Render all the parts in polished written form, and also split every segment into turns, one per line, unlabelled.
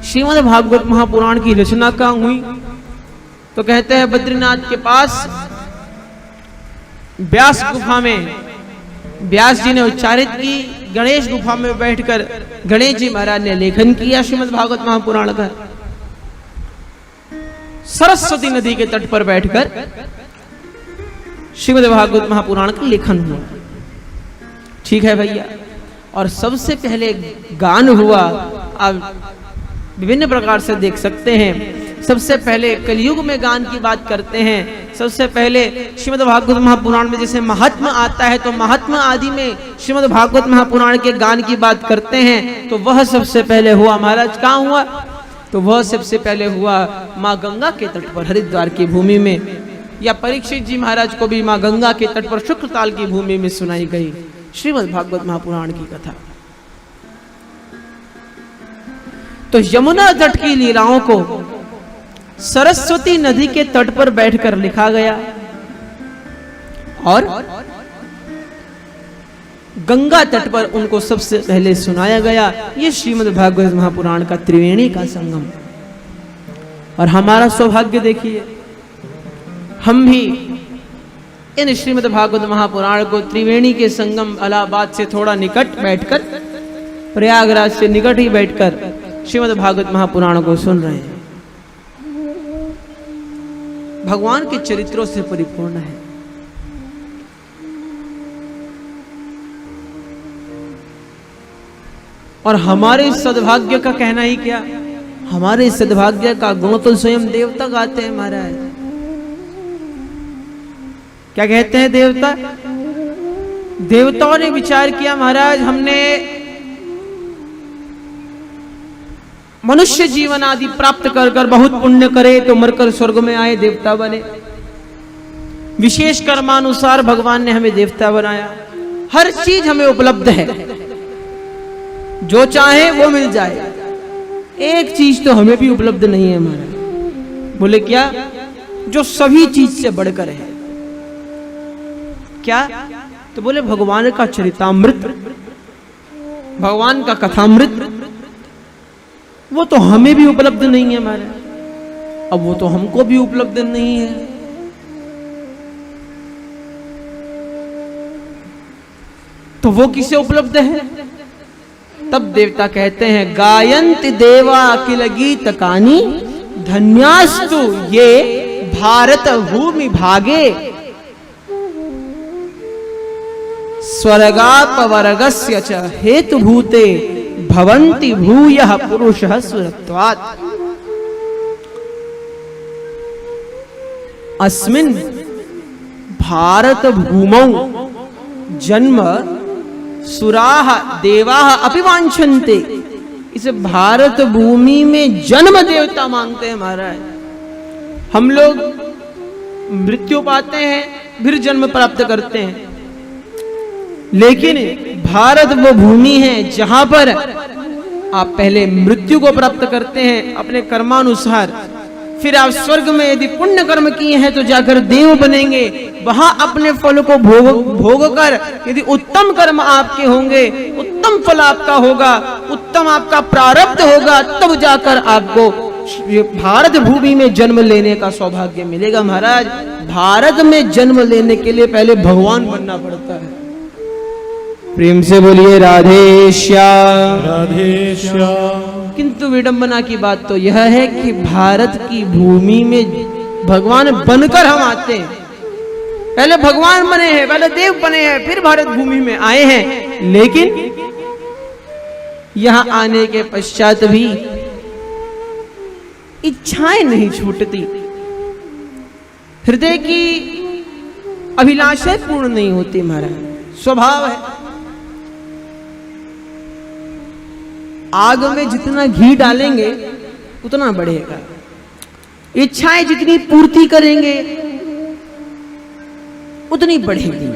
श्रीमद् भागवत महापुराण की रचना कहाँ हुई? तो कहते हैं बद्रीनाथ के पास व्यास गुफा में व्यास जी ने उच्चारित की। गणेश गुफा में बैठकर गणेश जी महाराज ने लेखन किया श्रीमद् भागवत महापुराण का। सरस्वती नदी के तट पर बैठकर श्रीमद् भागवत महापुराण का लेखन हुआ। ठीक है भैया। और सबसे पहले गान हुआ। आप विभिन्न प्रकार से देख सकते हैं। सबसे पहले कलयुग में गान की बात करते हैं। सबसे पहले श्रीमद् भागवत महापुराण में जैसे महात्मा आता है तो महात्मा आदि में श्रीमद् भागवत महापुराण के गान की बात करते हैं। तो वह सबसे पहले हुआ महाराज कहाँ हुआ? तो वह सबसे पहले हुआ माँ गंगा के तट पर हरिद्वार की भूमि में। या परीक्षित जी महाराज को भी माँ गंगा के तट पर शुक्रताल की भूमि में सुनाई गई श्रीमद् भागवत महापुराण की कथा। तो यमुना तट की लीलाओं को सरस्वती नदी के तट पर बैठकर लिखा गया और गंगा तट पर उनको सबसे पहले सुनाया गया। ये श्रीमद् भागवत महापुराण का त्रिवेणी का संगम। और हमारा सौभाग्य देखिए, हम भी इन श्रीमद् भागवत महापुराण को त्रिवेणी के संगम इलाहाबाद से थोड़ा निकट बैठकर, प्रयागराज से निकट ही बैठकर श्रीमद् भागवत महापुराण को सुन रहे हैं। भगवान के चरित्रों से परिपूर्ण है। और हमारे सद्भाग्य का कहना ही क्या, हमारे सद्भाग्य का गुण तो स्वयं देवता गाते हैं महाराज। क्या कहते हैं देवता? देवताओं ने विचार किया महाराज हमने मनुष्य जीवन आदि प्राप्त कर कर बहुत पुण्य करे तो मरकर स्वर्ग में आए देवता बने। विशेष कर्मानुसार भगवान ने हमें देवता बनाया। हर चीज हमें उपलब्ध है, जो चाहे वो मिल जाए। एक चीज तो हमें भी उपलब्ध नहीं है हमारा। बोले क्या? जो सभी चीज से बढ़कर है। क्या? तो बोले भगवान का चरितामृत, भगवान का कथामृत, वो तो हमें भी उपलब्ध नहीं है हमारे। अब वो तो हमको भी उपलब्ध नहीं है। तो वो किसे उपलब्ध है? तब देवता कहते हैं गायंत देवा अखिल गीत कानी धन्यास्तु ये भारत भूमि भागे स्वर्गापवर्गस्य च हेतुभूते भवन्ति भूयः पुरुषः सुरत्वात्। अस्मिन् भारत भूमौ जन्म सुराः देवाः अपि वांछन्ते। इस भारत भूमि में जन्म देवता मांगते हैं महाराज। हम लोग मृत्यु पाते हैं फिर जन्म प्राप्त करते हैं, लेकिन भारत वो भूमि है जहां पर आप पहले मृत्यु को प्राप्त करते हैं अपने कर्मानुसार, फिर आप स्वर्ग में यदि पुण्य कर्म किए हैं तो जाकर देव बनेंगे। वहां अपने फल को भोग कर यदि उत्तम कर्म आपके होंगे, उत्तम फल आपका होगा, उत्तम आपका प्रारब्ध होगा, तब जाकर आपको भारत भूमि में जन्म लेने का सौभाग्य मिलेगा। महाराज भारत में जन्म लेने के लिए पहले भगवान बनना पड़ता है। प्रेम से बोलिए राधे श्याम राधे श्याम। किंतु विडंबना की बात तो यह है कि भारत की भूमि में भगवान बनकर हम आते हैं। पहले भगवान बने हैं, पहले देव बने हैं, फिर भारत भूमि में आए हैं। लेकिन यहां आने के पश्चात भी इच्छाएं नहीं छूटती, हृदय की अभिलाषाएं पूर्ण नहीं होती। महाराज स्वभाव है, आग में जितना घी डालेंगे उतना बढ़ेगा, इच्छाएं जितनी पूर्ति करेंगे उतनी बढ़ेगी।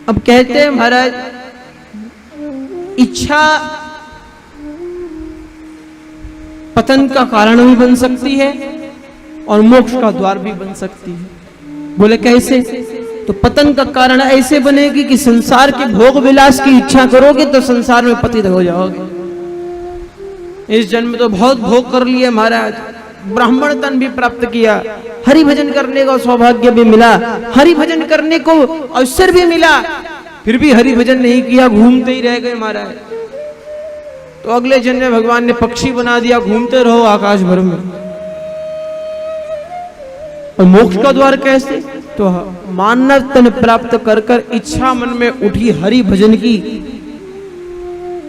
अब कहते हैं महाराज इच्छा पतन का कारण भी बन सकती है और मोक्ष का द्वार भी बन सकती है। बोले कैसे? तो पतन का कारण ऐसे बनेगी कि संसार के भोग विलास की इच्छा करोगे तो संसार में पतित हो जाओगे। इस जन्म तो बहुत भोग कर लिए महाराज, ब्राह्मण तन भी प्राप्त किया, हरि भजन करने का सौभाग्य भी मिला, हरि भजन करने को अवसर भी मिला, फिर भी हरि भजन नहीं किया, घूमते ही रह गए महाराज। तो अगले जन्म में भगवान ने पक्षी बना दिया, घूमते रहो आकाश भर में। और मोक्ष का द्वार कैसे? तो मानव तन प्राप्त कर कर इच्छा मन में उठी हरि भजन की।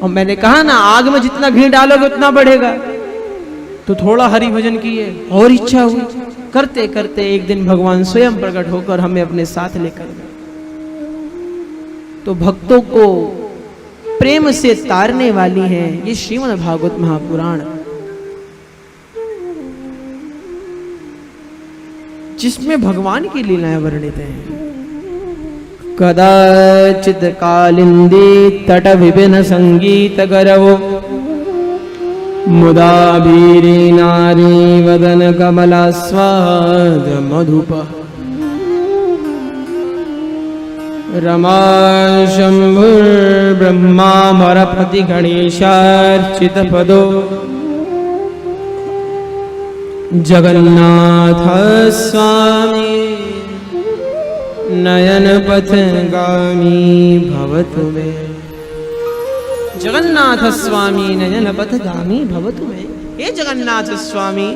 और मैंने कहा ना, आग में जितना घी डालोगे उतना बढ़ेगा। तो थोड़ा हरि भजन किए और इच्छा हुई, करते करते एक दिन भगवान स्वयं प्रकट होकर हमें अपने साथ लेकर गए। तो भक्तों को प्रेम से तारने वाली है ये श्रीमद् भागवत महापुराण, जिसमें भगवान की लीलाएं वर्णित हैं। कदाचित कालिंदी तट विपिन संगीत गरवो, मुदा भीरी नारी वदन कमला स्वाद मधुप, रमा शंभुर ब्रह्मा मरपति गणेशार्चित पदो, जगन्नाथ स्वामी नयन पथगामी भवतु मे। जगन्नाथ स्वामी नयन पथगामी भवतु मे। हे जगन्नाथ स्वामी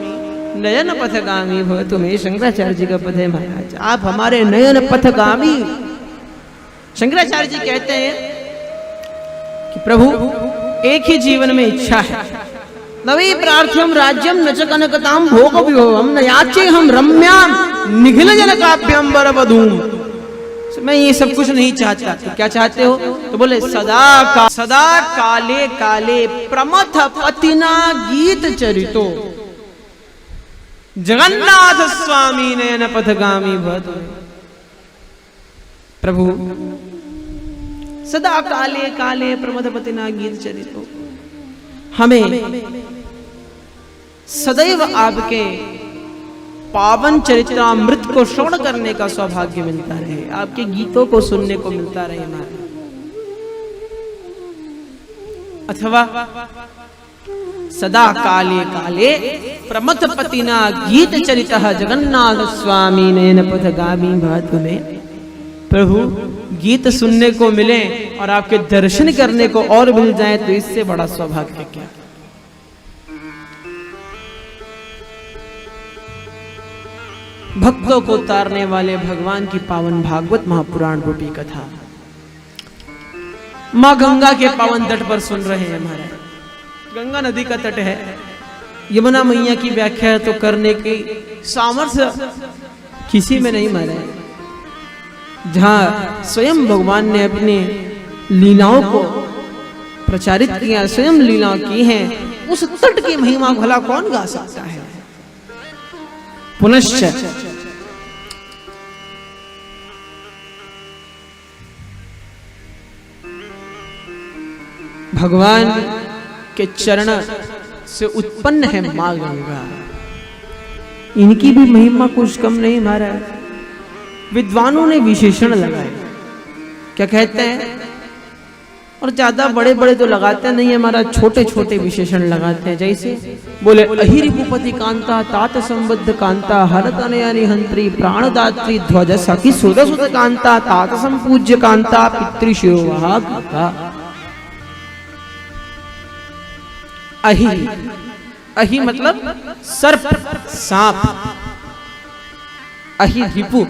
नयन पथगामी भवतु मे। शंकराचार्य जी का पद है महाराज, आप हमारे नयन पथगामी। शंकराचार्य जी कहते हैं कि प्रभु एक ही जीवन में इच्छा है, नवी प्रार्थ्यम राज्यम न च कनकताम भोग विभवम न याचे हम रम्याम निखिल जनकाभ्यम वरवधूम। मैं ये सब कुछ नहीं चाहता। तो क्या चाहते हो? तो बोले सदा काले काले प्रमथ पतिना गीत चरितो, जगन्नाथ स्वामी नयन पथगामी भवतु। प्रभु सदा काले काले प्रमथ पतिना गीत चरितो, हमें सदैव आपके पावन चरित्रामृत को श्रवण करने का सौभाग्य मिलता रहे, आपके गीतों को सुनने को मिलता रहे हमारे। अथवा सदा काले काले प्रमथ पतिना गीत चरितः जगन्नाथ स्वामी नयन पथगामी भवतु मे। प्रभु गीत सुनने को मिले और आपके दर्शन करने को और मिल जाए तो इससे बड़ा सौभाग्य क्या। भक्तों को तारने वाले भगवान की पावन भागवत महापुराण रूपी कथा मां गंगा के पावन तट पर सुन रहे हैं महाराज। गंगा नदी का तट है, यमुना मैया की व्याख्या तो करने की सामर्थ्य किसी में नहीं महाराज। जहां स्वयं भगवान ने अपने लीलाओं को प्रचारित किया, स्वयं लीलाओं की हैं, उस तट की महिमा भला कौन गा सकता है। पुनश्च भगवान के चरण से उत्पन्न है मां गंगा, इनकी भी महिमा कुछ कम नहीं महाराज। विद्वानों ने विशेषण लगाए, क्या कहते हैं, और ज्यादा बड़े बड़े तो लगाते नहीं है महाराज, छोटे छोटे विशेषण लगाते हैं। जैसे बोले अहिरि भूपति कांता तात संबद्ध कांता हरत अनयानि हंत्री प्राणदात्री ध्वज सखी सुध सुध कांता तात संपूज्य कांता पितृशिरोवाहा गंगा। अहि अहि मतलब सर्प सांप, अहि रिपु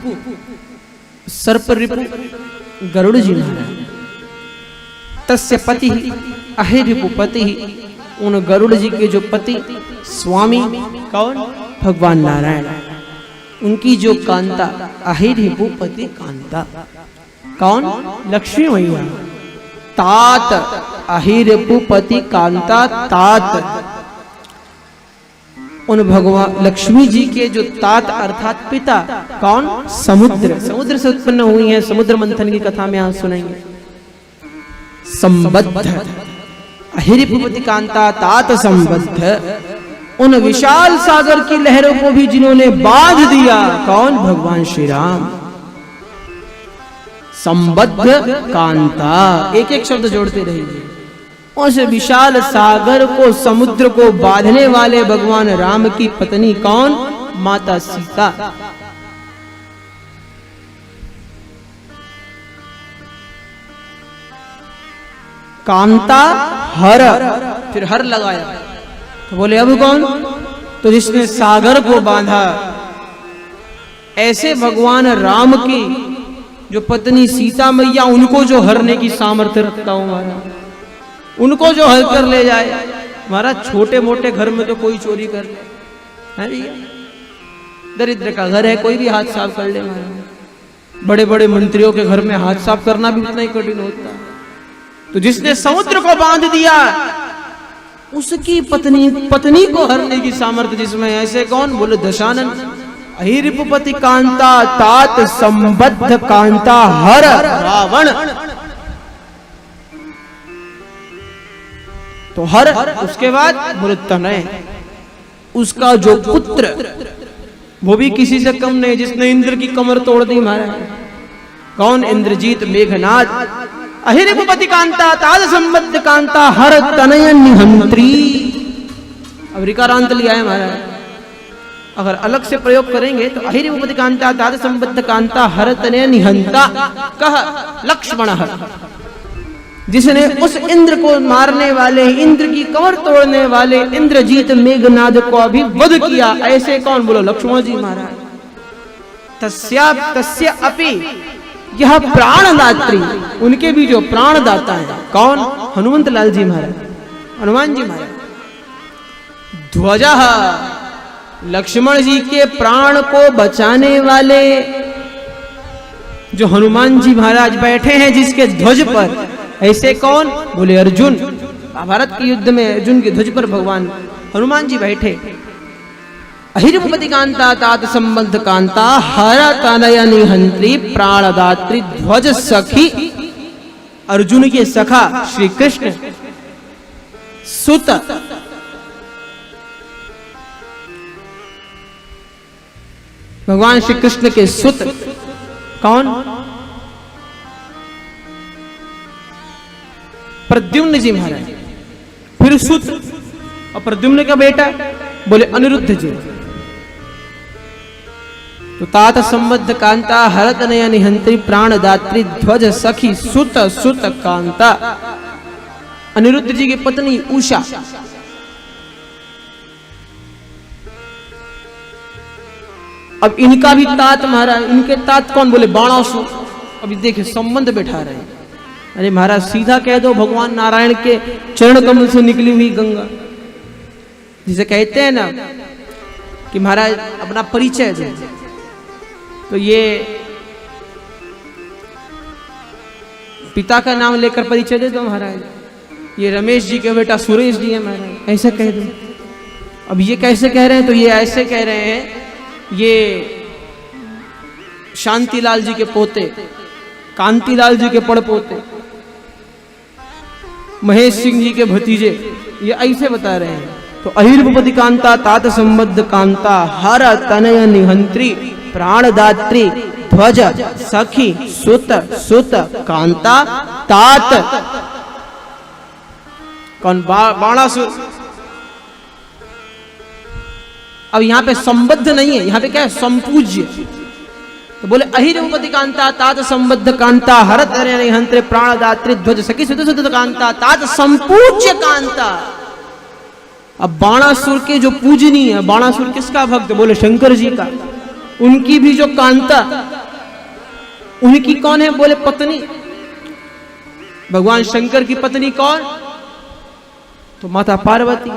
सर्प रिपु गरुड़ जी महाराज। तस्य पति अहिरिपुपति, उन गरुड़ जी के जो पति स्वामी कौन, भगवान नारायण, उनकी जो कांता अहिरिपुपति कांता कौन, लक्ष्मी मैया। तात अहिरिपुपति कांता तात, उन भगवान लक्ष्मी जी के जो तात अर्थात पिता कौन, समुद्र, समुद्र से उत्पन्न हुई है। समुद्र मंथन की कथा में आप सुनेंगे। संबद्ध अहिरिपुपति कांता तात संबद्ध, उन विशाल सागर की लहरों को भी जिन्होंने बांध दिया, कौन, भगवान श्री राम। संबद्ध कांता, एक एक शब्द जोड़ते रहिए। उस विशाल सागर को, समुद्र को बांधने वाले भगवान राम की पत्नी कौन? माता सीता। कांता हर, फिर हर लगाया तो बोले अब कौन? तो जिसने सागर को बांधा। ऐसे भगवान राम की जो पत्नी सीता मैया, उनको जो हरने की सामर्थ्य रखता हूं महाराज, उनको जो हर कर ले जाए महाराज। छोटे मोटे घर में तो कोई चोरी कर ले, है भैया, दरिद्र का घर है कोई भी हाथ साफ कर ले महाराज। बड़े बड़े मंत्रियों के घर में हाथ साफ करना भी उतना ही कठिन होता है। तो जिसने समुद्र को बांध दिया, उसकी पत्नी को हरने की सामर्थ्य जिसमें, ऐसे कौन? बोले दशानन। अहिरिपुपति कांता तात संबद्ध कांता हर रावण। तो हर, उसके बाद बोले तनय, उसका जो पुत्र वो भी किसी से कम नहीं, जिसने इंद्र की कमर तोड़ दी महाराज। कौन? इंद्रजीत मेघनाद। अहिरिपुपति कांता तात संबद्ध कांता हर तनय निहंत्री। अब ऋकारांत लिया है महाराज। अगर अलग से प्रयोग करेंगे तो अहिरिपुपति कांता तात संबद्ध कांता हर तनय निहंता कह लक्ष्मण, जिसने उस इंद्र को मारने वाले, इंद्र की कमर तोड़ने वाले इंद्रजीत मेघनाद को अभी वध किया। ऐसे कौन? बोलो लक्ष्मण जी महाराज। तस्य अपि यह प्राणदात्री, उनके भी जो प्राणदाता है कौन? हनुमंत लाल जी महाराज, हनुमान जी महाराज। ध्वजा, लक्ष्मण जी के प्राण को बचाने वाले जो हनुमान जी महाराज बैठे हैं जिसके ध्वज पर, ऐसे कौन? बोले अर्जुन। महाभारत के युद्ध में अर्जुन के ध्वज पर भगवान हनुमान जी बैठे। अहिरिपुपति कांता तात संबद्ध कांता हर तनय निहंत्री प्राणदात्री ध्वज सखी, अर्जुन के सखा श्री कृष्ण। सुत, भगवान श्री कृष्ण के सुत कौन? प्रद्युम्न जी महाराज। फिर सुत और प्रद्युम्न का बेटा बोले अनिरुद्ध जी। तो तात संबद्ध कांता हर तनय निहंत्री प्राणदात्री ध्वज सखी सुत सुत कांता। अनिरुद्ध जी की पत्नी उषा। अब इनका भी तात महाराज, इनके तात कौन? बोले बाणासुर। अभी देखिए संबंध बैठा रहे। अरे महाराज सीधा कह दो भगवान नारायण के चरण कमल से निकली हुई गंगा, जिसे कहते हैं ना कि महाराज अपना परिचय दे। तो ये पिता का नाम लेकर परिचय दे दो महाराज, ये रमेश जी के बेटा सुरेश जी है महाराज, ऐसा कह दो। अब ये कैसे कह रहे हैं? तो ये ऐसे कह रहे हैं, ये शांतिलाल जी के पोते, कांतिलाल जी के पड़पोते, महेश सिंह जी के भतीजे, ये ऐसे बता रहे हैं। तो अहिरिपुपति कांता तात संबद्ध कांता हर तनय निहंत्री प्राणदात्री ध्वज सखी सुत सुत कांता तात। कौन? बाणासुर। अब यहां पे संबद्ध नहीं है, यहां पे क्या है? संपूज्य। तो बोले अहिरिपुपति कांता तात संबद्ध कांता हर तनय निहंत्री प्राणदात्री ध्वज सखी सुत सुत कांता तात संपूज्य कांता। अब बाणासुर के जो पूजनीय है, बाणासुर किसका भक्त? बोले शंकर जी का। उनकी भी जो कांता, उनकी कौन है? बोले पत्नी। भगवान शंकर की पत्नी कौन? तो माता पार्वती।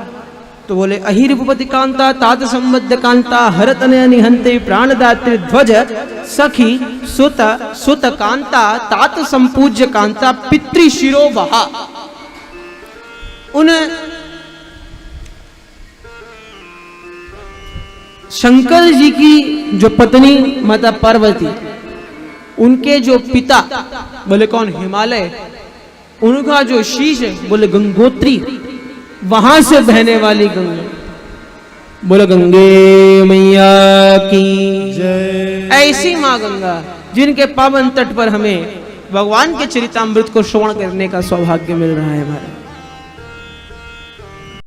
तो बोले अहिरिपुपति कांता तात संबद्ध कांता हर तनय निहंत्री प्राणदात्री ध्वज सखी सुत सुत कांता तात संपूज्य कांता पितृ शिरोवहा। उन शंकर जी की जो पत्नी माता पार्वती, उनके जो पिता बोले कौन? हिमालय। उनका जो शीश है बोले गंगोत्री, वहां से बहने वाली गंगा। बोले गंगे मैया की जय। ऐसी मां गंगा जिनके पावन तट पर हमें भगवान के चरितामृत को श्रवण करने का सौभाग्य मिल रहा है हमारा।